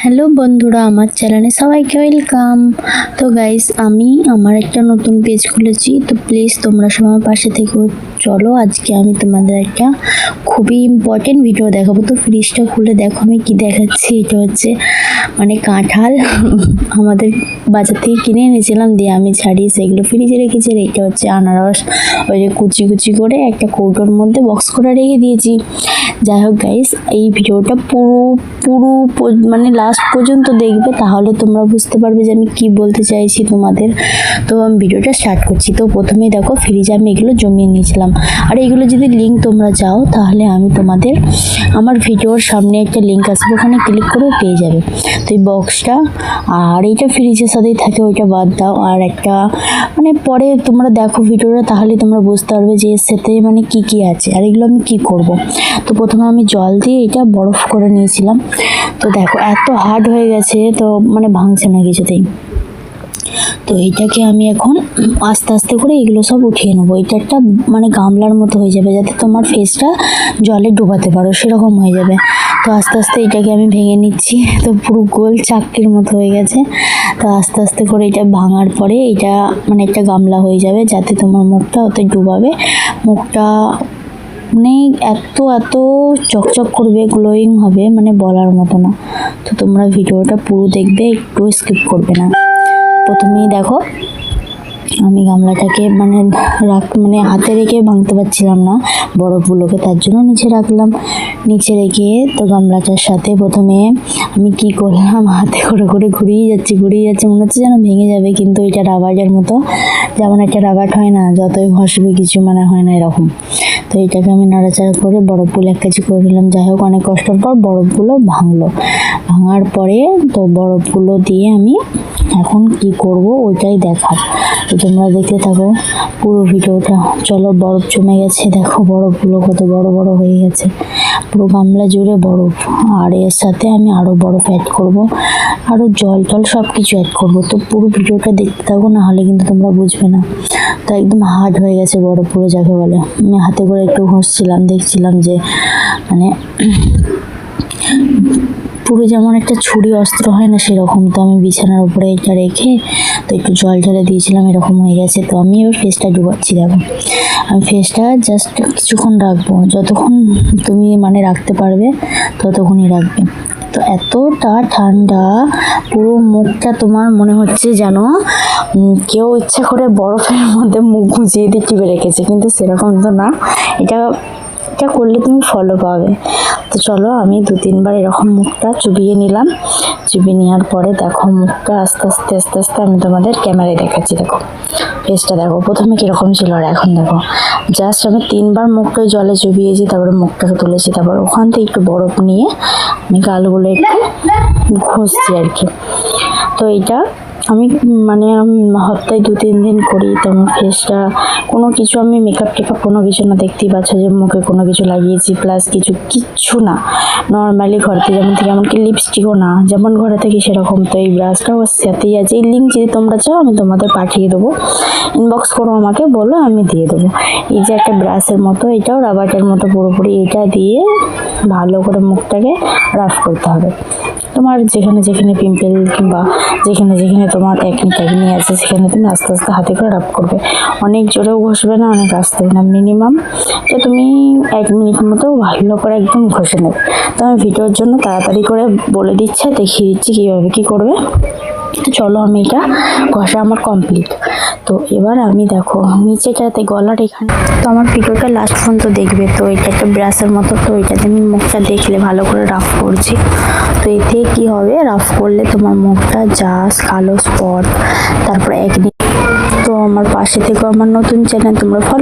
Hello বন্ধুরা, আমার চ্যানেলে সবাইকে ওয়েলকাম। তো গাইস, আমি আমার একটা নতুন পেজ খুলেছি, তো প্লিজ তোমরা সবাই পাশে থেকে চলো। আজকে আমি তোমাদের একটা খুবই ইম্পর্টেন্ট ভিডিও দেখাবো। তো ফ্রিজটা খুলে দেখো আমি কি দেখাচ্ছি। এটা হচ্ছে কাঁঠাল আমাদের বাজার থেকে কিনে এনেছিলাম, দিয়ে আমি ছাড়িয়ে সেগুলো ফ্রিজে রেখেছি। এটা হচ্ছে আনারস, ওই যে কুচি কুচি করে একটা কৌটোর মধ্যে বক্স করে রেখে দিয়েছি। যাই হোক গাইস, এই ভিডিওটা পুরো লাস্ট পর্যন্ত দেখবে, তাহলে তোমরা বুঝতে পারবে যে আমি কি বলতে চাইছি তোমাদের। তো আমি ভিডিওটা স্টার্ট করছি। তো প্রথমেই দেখো, ফ্রিজে আমি এগুলো জমিয়ে নিয়েছিলাম। আর এগুলো যদি লিঙ্ক তোমরা চাও, তাহলে আমি তোমাদের আমার ভিডিওর সামনে একটা লিঙ্ক আসবে, ওখানে ক্লিক করে পেয়ে যাবে। তো এই বক্সটা আর এইটা ফ্রিজের সাথেই থাকে, ওইটা বাদ দাও। আর একটা পরে তোমরা দেখো ভিডিওটা, তাহলে তোমরা বুঝতে পারবে যে এর সাথে কি কি আছে আর এগুলো আমি কি করব। তো প্রথমে আমি জল দিয়ে এটা বরফ করে নিয়েছিলাম। তো দেখো এত হার্ড হয়ে গেছে, তো ভাঙছে না কিছুতেই। তো এইটাকে আমি এখন আস্তে আস্তে করে এগুলো সব উঠিয়ে নেবো। এটা একটা গামলার মতো হয়ে যাবে, যাতে তোমার ফেসটা জলে ডোবাতে পারো, সেরকম হয়ে যাবে। তো আস্তে আস্তে এটাকে আমি ভেঙে নিচ্ছি। তো পুরো গোল চাকরির মতো হয়ে গেছে। তো আস্তে আস্তে করে এটা ভাঙার পরে এটা একটা গামলা হয়ে যাবে, যাতে তোমার মুখটা ওতে ডুবাবে। মুখটা এত চকচক করবে, গ্লোয়িং হবে, বলার মতো না। তো তোমরা ভিডিওটা পুরো দেখবে, একটু স্কিপ করবে না। প্রথমেই দেখো, আমি গামলাটাকে হাতে রেখে ভাঙতে পারছিলাম না বরফগুলোকে, তার জন্য নিচে রাখলাম। নিচে রেখে তো গামলাটার সাথে প্রথমে আমি কি করলাম, হাতে করে ঘুরিয়ে যাচ্ছি, মনে হচ্ছে যেন ভেঙে যাবে, কিন্তু এটা রাবারের মতো, যেমন একটা রাবার হয় না, যতই ঘষবে কিছু হয় না এরকম। তো এটাকে আমি নাড়াচাড়া করে বরফগুলো এক কাছে করে নিলাম। যাই হোক, অনেক কষ্টের পর বরফগুলো ভাঙার পরে তো বরফগুলো দিয়ে আমি এখন কি করব ওইটাই দেখাবো। তো তোমরা দেখতে থাকো পুরো ভিডিওটা। চলো, বরফ জমে গেছে, দেখো বরফগুলো কত বড় বড় হয়ে গেছে, পুরো গামলা জুড়ে বরফ। আর এর সাথে আমি আরও বরফ অ্যাড করব, আরও জল সব কিছু অ্যাড করব। তো পুরো ভিডিওটা দেখতে থাকো, না হলে কিন্তু তোমরা বুঝবে না। তো একদম হার্ড হয়ে গেছে বরফগুলো, যাকে বলে। আমি হাতে করে একটু ঘষছিলাম, দেখছিলাম যে পুরো যেমন একটা ছুরি অস্ত্র হয় না, সেরকম। তো আমি বিছানার উপরে এটা রেখে তো একটু জল ঢেলে দিয়েছিলাম, এরকম হয়ে গেছে। তো আমি এবার ফেসটা ডুবাচ্ছি। দেখো, আমি ফেসটা জাস্ট কিছুক্ষণ রাখবো, যতক্ষণ তুমি রাখতে পারবে ততক্ষণই রাখবে। তো এতটা ঠান্ডা, পুরো মুখটা তোমার মনে হচ্ছে যেন কেউ ইচ্ছা করে বরফের মধ্যে মুখ গুজিয়ে দিয়ে টিপে রেখেছে, কিন্তু সেরকম তো না। এটা করলে তুমি ফলো পাবে। তো চলো, আমি 2-3 বার এরকম মুখটা চুবিয়ে নিলাম। চুবিয়ে নেওয়ার পরে দেখো, মুখটা আস্তে আস্তে আমি তোমাদের ক্যামেরায় দেখাচ্ছি। দেখো ফেসটা, দেখো প্রথমে কীরকম ছিল আর এখন দেখো। জাস্ট আমি 3বার মুখটা জলে চুবিয়েছি, তারপরে মুখটাকে তুলেছি, তারপর ওখান থেকে একটু বরফ নিয়ে আমি গালগুলো একটু ঘষছি আর কি। তো এইটা আমি সপ্তাহে 2-3 দিন করি। তো আমার ফেসটা কোনো কিছু, আমি মেকআপ টেকআপ কোনো কিছু না, দেখতেই পাচ্ছ যে মুখে কোনো কিছু লাগিয়েছি প্লাস কিচ্ছু না, নর্মালি ঘর থেকে যেমন থেকে, এমনকি লিপস্টিকও না, যেমন ঘরে থেকে সেরকম। তো এই ব্রাশটাও ওর সাথেই আছে। এই লিঙ্ক যদি তোমরা চাও আমি তোমাদের পাঠিয়ে দেবো, ইনবক্স করো আমাকে, বলো, আমি দিয়ে দেবো। এই যে একটা ব্রাশের মতো, এটাও রাবারের মতো পুরোপুরি, এটা দিয়ে ভালো করে মুখটাকে রাফ করতে হবে। তোমার যেখানে পিম্পল কিংবা যেখানে তোমার একনি আছে, সেখানে তুমি আস্তে আস্তে হাতে করে রাব করবে। অনেক জোরেও ঘষবে না, অনেক আস্তে না, মিনিমাম তো তুমি 1 মিনিট মতো ভালো করে একদম ঘষে নেবে। তো আমি ভিডিওর জন্য তাড়াতাড়ি করে বলে দিচ্ছি, দেখিয়ে দিচ্ছি কীভাবে কী করবে। তো চলো, আমি এটা ঘষা আমার কমপ্লিট। তো এবার আমি দেখো নিচেটাতে, গলার এখানে, তো আমার ভিডিওটা লাস্ট পর্যন্ত দেখবে। তো এটা একটা ব্রাশের মতো, তো এটাতে আমি মুখটা দেখলে ভালো করে রাফ করছি। তো এতে কি হবে, রাফ করলে তোমার মুখটা জাস্ট কালো স্পট, তারপর একদিন। তো আমার পাশে থেকেও আমার নতুন চ্যানেল তোমরা ফলো